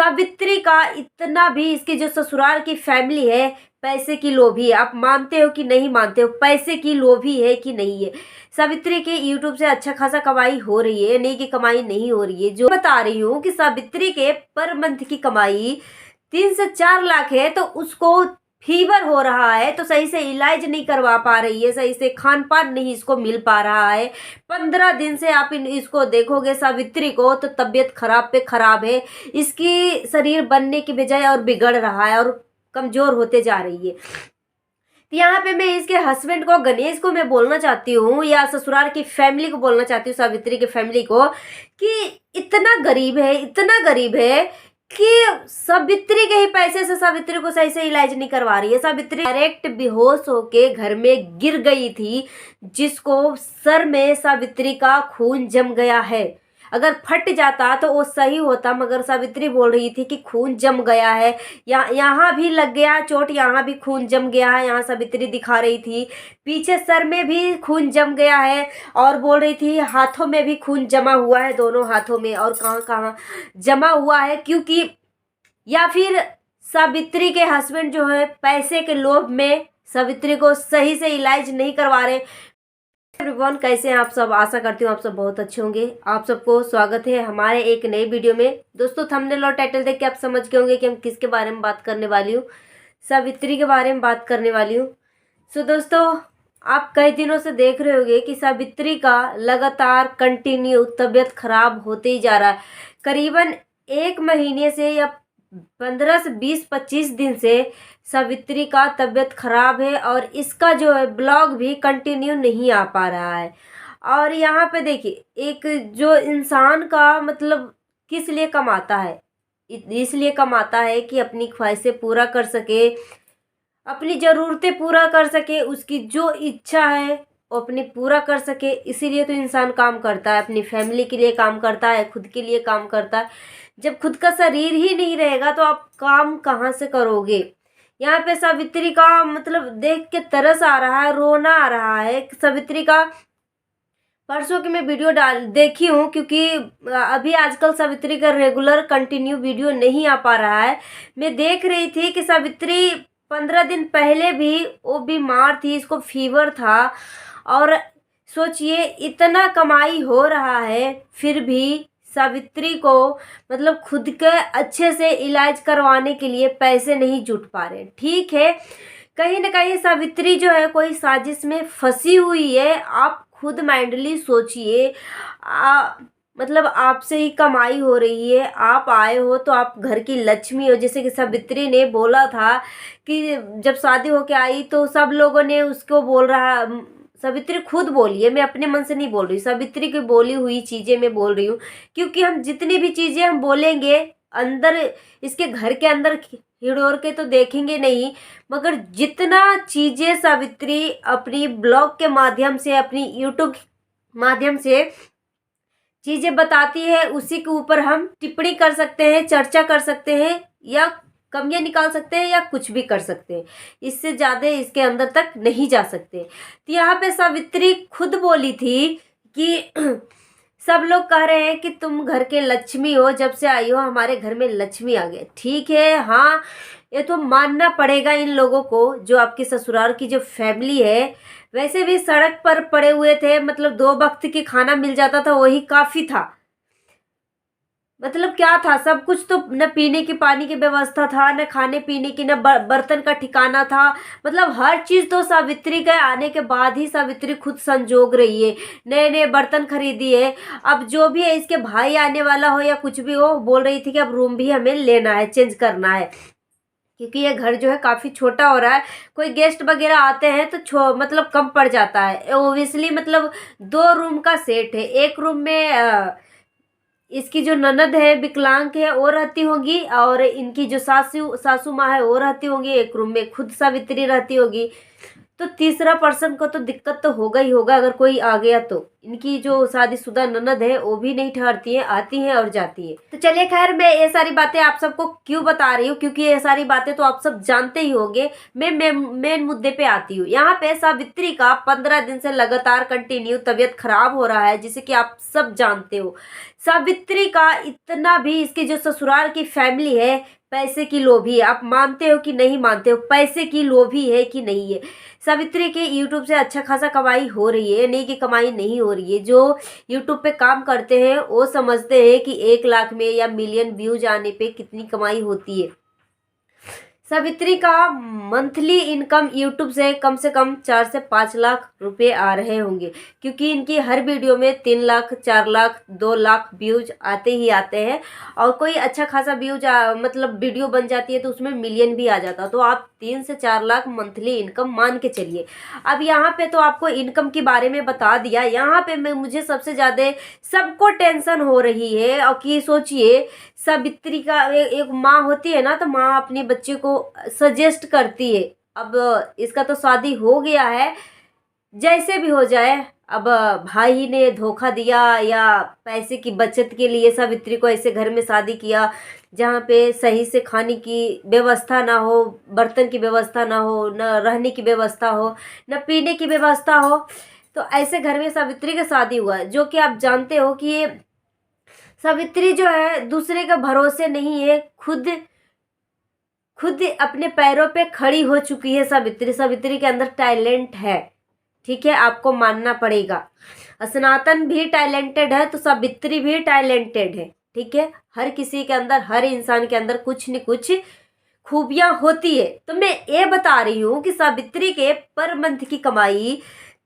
सावित्री का इतना भी, इसके जो ससुराल की फैमिली है पैसे की लोभी है। आप मानते हो कि नहीं मानते हो, पैसे की लोभी है कि नहीं है। सावित्री के यूट्यूब से अच्छा खासा कमाई हो रही है, नहीं कि कमाई नहीं हो रही है। जो बता रही हूँ कि सावित्री के पर मंथ की कमाई 3 से 4 लाख है, तो उसको फीवर हो रहा है, तो सही से इलाज नहीं करवा पा रही है, सही से खान पान नहीं इसको मिल पा रहा है। 15 दिन से आप इसको देखोगे सावित्री को, तो तबीयत खराब पे खराब है। इसकी शरीर बनने की बजाय और बिगड़ रहा है और कमजोर होते जा रही है। तो यहाँ पे मैं इसके हस्बैंड को, गणेश को मैं बोलना चाहती हूँ, या ससुराल की फैमिली को बोलना चाहती हूँ, सावित्री की फैमिली को, कि इतना गरीब है, इतना गरीब है कि सावित्री के ही पैसे से सावित्री को सही से इलाज नहीं करवा रही है। सावित्री डायरेक्ट बेहोश होके घर में गिर गई थी, जिसको सर में सावित्री का खून जम गया है। अगर फट जाता तो वो सही होता, मगर सावित्री बोल रही थी कि खून जम गया है, यहाँ भी लग गया चोट, यहाँ भी खून जम गया है। यहाँ सावित्री दिखा रही थी पीछे सर में भी खून जम गया है, और बोल रही थी हाथों में भी खून जमा हुआ है, दोनों हाथों में और कहाँ कहाँ जमा हुआ है। क्योंकि या फिर सावित्री के हस्बैंड जो है पैसे के लोभ में सावित्री को सही से इलाज नहीं करवा रहे। एवरीवन, कैसे हैं आप सब? आशा करती हूँ आप सब बहुत अच्छे होंगे। आप सबको स्वागत है हमारे एक नई वीडियो में। दोस्तों, थंबनेल और टाइटल देख के आप समझ गए होंगे कि हम किसके बारे में बात करने वाली हूँ। सावित्री के बारे में बात करने वाली हूँ। सो दोस्तों, आप कई दिनों से देख रहे होंगे कि सावित्री का लगातार कंटिन्यू तबीयत खराब होते ही जा रहा है। करीबन 1 महीने से या 15 से 20-25 दिन से सावित्री का तबीयत खराब है, और इसका जो है ब्लॉग भी कंटिन्यू नहीं आ पा रहा है। और यहाँ पे देखिए, एक जो इंसान का मतलब किस लिए कमाता है, इसलिए कमाता है कि अपनी ख्वाहिशें पूरा कर सके, अपनी ज़रूरतें पूरा कर सके, उसकी जो इच्छा है वो अपनी पूरा कर सके। इसीलिए तो इंसान काम करता है, अपनी फैमिली के लिए काम करता है, खुद के लिए काम करता है। जब खुद का शरीर ही नहीं रहेगा तो आप काम कहाँ से करोगे। यहाँ पे सावित्री का मतलब देख के तरस आ रहा है, रोना आ रहा है। सावित्री का परसों की मैं वीडियो देखी हूँ, क्योंकि अभी आजकल सावित्री का रेगुलर कंटिन्यू वीडियो नहीं आ पा रहा है। मैं देख रही थी कि सावित्री 15 दिन पहले भी वो बीमार थी, इसको फीवर था। और सोचिए, इतना कमाई हो रहा है फिर भी सावित्री को मतलब खुद के अच्छे से इलाज करवाने के लिए पैसे नहीं जुट पा रहे। ठीक है, कहीं ना कहीं सावित्री जो है कोई साजिश में फंसी हुई है। आप खुद माइंडली सोचिए, मतलब आपसे ही कमाई हो रही है, आप आए हो तो आप घर की लक्ष्मी हो। जैसे कि सावित्री ने बोला था कि जब शादी होके आई तो सब लोगों ने उसको बोल रहा, सावित्री खुद बोली है, मैं अपने मन से नहीं बोल रही, सावित्री की बोली हुई चीज़ें मैं बोल रही हूँ। क्योंकि हम जितनी भी चीज़ें हम बोलेंगे अंदर, इसके घर के अंदर हिड़ोर के तो देखेंगे नहीं, मगर जितना चीज़ें सावित्री अपनी ब्लॉग के माध्यम से, अपनी यूट्यूब माध्यम से चीज़ें बताती है, उसी के ऊपर हम टिप्पणी कर सकते हैं, चर्चा कर सकते हैं, या कमियां निकाल सकते हैं, या कुछ भी कर सकते हैं। इससे ज़्यादा इसके अंदर तक नहीं जा सकते। तो यहाँ पे सावित्री खुद बोली थी कि सब लोग कह रहे हैं कि तुम घर के लक्ष्मी हो, जब से आई हो हमारे घर में लक्ष्मी आ गए। ठीक है, हाँ, ये तो मानना पड़ेगा इन लोगों को, जो आपकी ससुराल की जो फैमिली है। वैसे भी सड़क पर पड़े हुए थे, मतलब 2 वक्त की खाना मिल जाता था, वही काफ़ी था। मतलब क्या था, सब कुछ तो, न पीने की पानी की व्यवस्था था, न खाने पीने की, न बर्तन का ठिकाना था। मतलब हर चीज़ तो सावित्री के आने के बाद ही सावित्री खुद संजोग रही है, नए नए बर्तन खरीदी है। अब जो भी है, इसके भाई आने वाला हो या कुछ भी हो, बोल रही थी कि अब रूम भी हमें लेना है, चेंज करना है, क्योंकि ये घर जो है काफ़ी छोटा हो रहा है। कोई गेस्ट वगैरह आते हैं तो मतलब कम पड़ जाता है ओबियसली। मतलब 2 रूम का सेट है, एक रूम में इसकी जो ननद है, विकलांग है, वो रहती होगी, और इनकी जो सासू माँ है वो रहती होगी। एक रूम में खुद सावित्री रहती होगी। तो तीसरा पर्सन को तो दिक्कत तो होगा ही होगा अगर कोई आ गया तो। इनकी जो शादीशुदा ननद है वो भी नहीं ठहरती है, आती हैं और जाती है। तो चलिए खैर, मैं ये सारी बातें आप सबको क्यों बता रही हूँ, क्योंकि ये सारी बातें तो आप सब जानते ही होंगे। मैं मेन मुद्दे पे आती हूँ। यहाँ पे सावित्री का 15 दिन से लगातार कंटिन्यू तबीयत खराब हो रहा है, जिसे कि आप सब जानते हो। सावित्री का इतना भी, इसकी जो ससुराल की फैमिली है पैसे की लोभी है। आप मानते हो कि नहीं मानते हो, पैसे की लोभी है कि नहीं है। सावित्री के यूट्यूब से अच्छा खासा कमाई हो रही है, नहीं कि कमाई नहीं हो रही है। जो यूट्यूब पे काम करते हैं वो समझते हैं कि 1 लाख में या मिलियन व्यूज आने पे कितनी कमाई होती है। सावित्री का मंथली इनकम यूट्यूब से कम 4 से 5 लाख रुपए आ रहे होंगे, क्योंकि इनकी हर वीडियो में 3 लाख, 4 लाख, 2 लाख व्यूज आते ही आते हैं। और कोई अच्छा खासा व्यूज मतलब वीडियो बन जाती है तो उसमें मिलियन भी आ जाता, तो आप 3 से 4 लाख मंथली इनकम मान के चलिए। अब यहाँ पे तो आपको इनकम के बारे में बता दिया। यहाँ पे मुझे सबसे ज़्यादा सबको टेंशन हो रही है। और कि सोचिए, सावित्री का एक माँ होती है ना, तो माँ अपने बच्चे को सजेस्ट करती है। अब इसका तो शादी हो गया है, जैसे भी हो जाए। अब भाई ने धोखा दिया या पैसे की बचत के लिए सावित्री को ऐसे घर में शादी किया जहाँ पे सही से खाने की व्यवस्था ना हो, बर्तन की व्यवस्था ना हो, न रहने की व्यवस्था हो, न पीने की व्यवस्था हो। तो ऐसे घर में सावित्री का शादी हुआ, जो कि आप जानते हो कि ये सावित्री जो है दूसरे के भरोसे नहीं है, खुद अपने पैरों पे खड़ी हो चुकी है। सावित्री के अंदर टैलेंट है, ठीक है, आपको मानना पड़ेगा। सनातन भी टैलेंटेड है तो सावित्री भी टैलेंटेड है, ठीक है। हर किसी के अंदर, हर इंसान के अंदर कुछ न कुछ खूबियां होती है। तो मैं ये बता रही हूँ कि सावित्री के पर मंथ की कमाई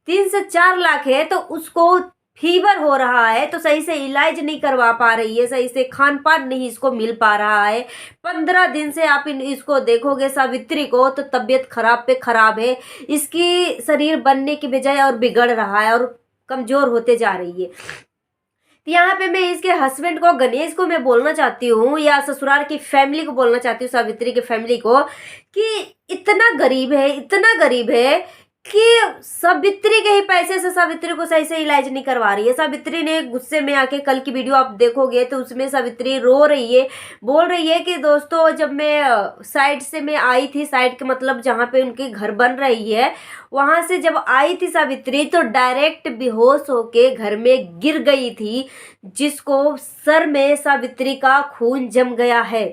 3 से 4 लाख है, तो उसको फीवर हो रहा है, तो सही से इलाज नहीं करवा पा रही है, सही से खान पान नहीं इसको मिल पा रहा है। 15 दिन से आप इसको देखोगे सावित्री को, तो तबीयत खराब पे खराब है। इसकी शरीर बनने की बजाय और बिगड़ रहा है और कमजोर होते जा रही है। यहाँ पे मैं इसके हस्बैंड को, गणेश को मैं बोलना चाहती हूँ, या ससुराल की फैमिली को बोलना चाहती हूँ, सावित्री की फैमिली को, कि इतना गरीब है कि सावित्री के ही पैसे से सावित्री को सही से इलाज नहीं करवा रही है। सावित्री ने गुस्से में आके, कल की वीडियो आप देखोगे तो उसमें सावित्री रो रही है, बोल रही है कि दोस्तों, जब मैं साइड से मैं आई थी, साइड के मतलब जहाँ पे उनके घर बन रही है, वहां से जब आई थी सावित्री तो डायरेक्ट बेहोश होके घर में गिर गई थी, जिसको सर में सावित्री का खून जम गया है।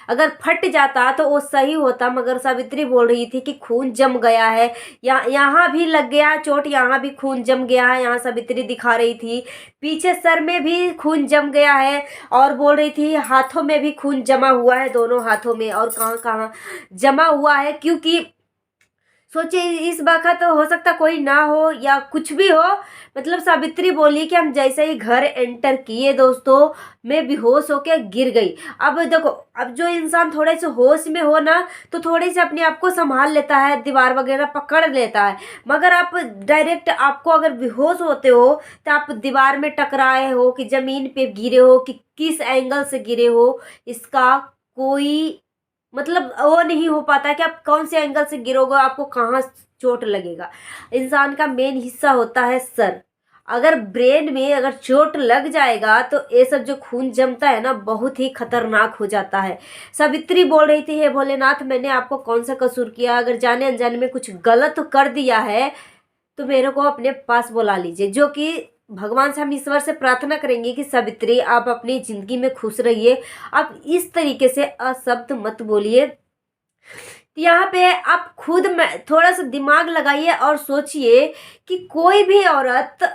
अगर फट जाता तो वो सही होता, मगर सावित्री बोल रही थी कि खून जम गया है, यहाँ भी लग गया चोट, यहाँ भी खून जम गया है। यहाँ सावित्री दिखा रही थी, पीछे सर में भी खून जम गया है, और बोल रही थी हाथों में भी खून जमा हुआ है, दोनों हाथों में, और कहाँ कहाँ जमा हुआ है। क्योंकि सोचिए, इस वक्त हो सकता कोई ना हो या कुछ भी हो, मतलब सावित्री बोली कि हम जैसे ही घर एंटर किए दोस्तों, मैं बेहोश होकर गिर गई। अब देखो, अब जो इंसान थोड़े से होश में हो ना, तो थोड़े से अपने आप को संभाल लेता है, दीवार वगैरह पकड़ लेता है। मगर आप डायरेक्ट, आपको अगर बेहोश होते हो तो आप दीवार में टकराए हो कि जमीन पे गिरे हो कि किस एंगल से गिरे हो, इसका कोई मतलब वो नहीं हो पाता कि आप कौन से एंगल से गिरोगे, आपको कहाँ चोट लगेगा। इंसान का मेन हिस्सा होता है सर। अगर ब्रेन में अगर चोट लग जाएगा तो ये सब जो खून जमता है ना, बहुत ही खतरनाक हो जाता है। सावित्री बोल रही थी, हे भोलेनाथ, मैंने आपको कौन सा कसूर किया? अगर जाने अनजाने में कुछ गलत कर दिया है तो मेरे को अपने पास बुला लीजिए। जो कि भगवान से हम ईश्वर से प्रार्थना करेंगे कि सावित्री, आप अपनी जिंदगी में खुश रहिए, आप इस तरीके से अशब्द मत बोलिए। यहाँ पे आप खुद में थोड़ा सा दिमाग लगाइए और सोचिए कि कोई भी औरत,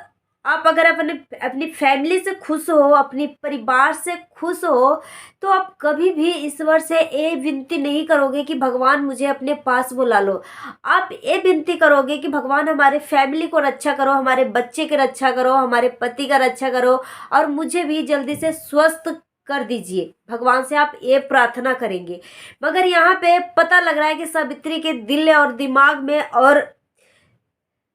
आप अगर अपनी फैमिली से खुश हो, अपनी परिवार से खुश हो, तो आप कभी भी ईश्वर से ये विनती नहीं करोगे कि भगवान मुझे अपने पास बुला लो। आप ये विनती करोगे कि भगवान हमारे फैमिली को रक्षा करो, हमारे बच्चे की रक्षा करो, हमारे पति का रक्षा करो, और मुझे भी जल्दी से स्वस्थ कर दीजिए। भगवान से आप ये प्रार्थना करेंगे। मगर यहाँ पे पता लग रहा है कि सावित्री के दिल और दिमाग में और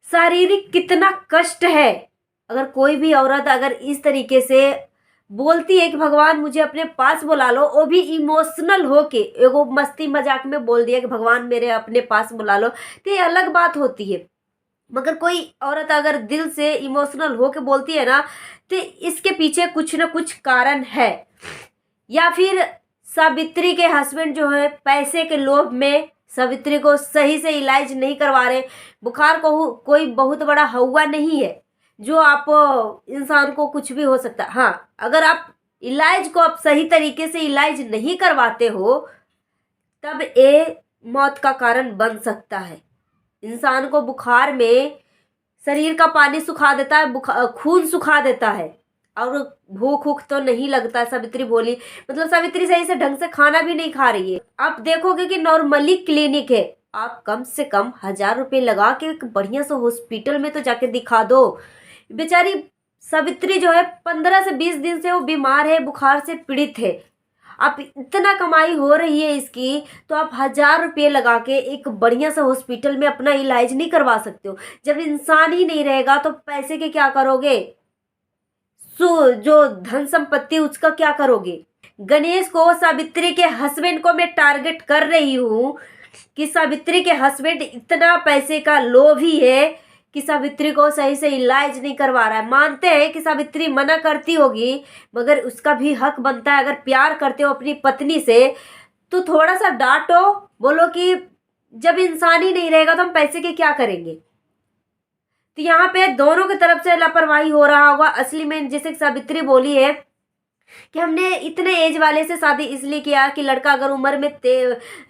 शारीरिक कितना कष्ट है। अगर कोई भी औरत अगर इस तरीके से बोलती है कि भगवान मुझे अपने पास बुला लो, वो भी इमोशनल होके, एगो मस्ती मजाक में बोल दिया कि भगवान मेरे अपने पास बुला लो, तो ये अलग बात होती है। मगर कोई औरत अगर दिल से इमोशनल होके बोलती है ना, तो इसके पीछे कुछ ना कुछ कारण है। या फिर सावित्री के हस्बैंड जो है पैसे के लोभ में सावित्री को सही से इलाज नहीं करवा रहे। बुखार को कोई बहुत बड़ा हवा नहीं है जो आप इंसान को कुछ भी हो सकता है। हाँ, अगर आप इलाज को आप सही तरीके से इलाज नहीं करवाते हो, तब ये मौत का कारण बन सकता है। इंसान को बुखार में शरीर का पानी सुखा देता है, खून सुखा देता है, और भूख उख तो नहीं लगता। सावित्री बोली, मतलब सावित्री सही से ढंग से खाना भी नहीं खा रही है। आप देखोगे कि नॉर्मली क्लिनिक है, आप कम से कम 1000 रुपये लगा के एक बढ़िया से हॉस्पिटल में तो जाके दिखा दो। बेचारी सावित्री जो है 15 से 20 दिन से वो बीमार है, बुखार से पीड़ित है। आप इतना कमाई हो रही है इसकी, तो आप 1000 रुपये लगा के एक बढ़िया सा हॉस्पिटल में अपना इलाज नहीं करवा सकते हो। जब इंसान ही नहीं रहेगा तो पैसे के क्या करोगे? जो धन संपत्ति उसका क्या करोगे? गणेश को सावित्री के हस्बैंड को मैं टारगेट कर रही हूँ कि सावित्री के हस्बैंड इतना पैसे का लोभी है कि सावित्री को सही से इलाज नहीं करवा रहा है। मानते हैं कि सावित्री मना करती होगी, मगर उसका भी हक बनता है। अगर प्यार करते हो अपनी पत्नी से तो थोड़ा सा डांटो, बोलो कि जब इंसान ही नहीं रहेगा तो हम पैसे के क्या करेंगे। तो यहाँ पे दोनों की तरफ से लापरवाही हो रहा होगा। असली में जैसे सावित्री बोली है कि हमने इतने एज वाले से शादी इसलिए किया कि लड़का अगर उम्र में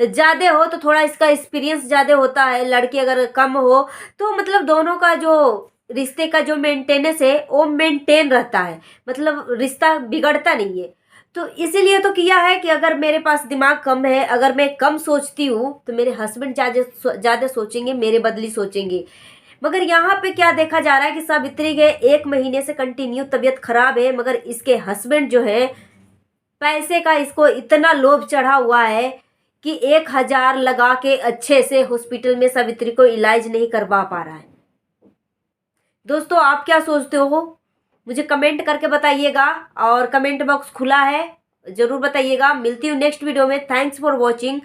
ज़्यादा हो तो थोड़ा इसका एक्सपीरियंस ज़्यादा होता है, लड़की अगर कम हो तो मतलब दोनों का जो रिश्ते का जो मेंटेनेंस है वो मेंटेन रहता है, मतलब रिश्ता बिगड़ता नहीं है। तो इसीलिए तो किया है कि अगर मेरे पास दिमाग कम है, अगर मैं कम सोचती हूँ तो मेरे हस्बैंड ज़्यादा सोचेंगे, मेरे बदली सोचेंगे। मगर यहाँ पे क्या देखा जा रहा है कि सावित्री के 1 महीने से कंटिन्यू तबीयत खराब है, मगर इसके हस्बैंड जो है पैसे का इसको इतना लोभ चढ़ा हुआ है कि 1000 लगा के अच्छे से हॉस्पिटल में सावित्री को इलाज नहीं करवा पा रहा है। दोस्तों, आप क्या सोचते हो? मुझे कमेंट करके बताइएगा, और कमेंट बॉक्स खुला है, ज़रूर बताइएगा। मिलती हूँ नेक्स्ट वीडियो में। Thanks for watching.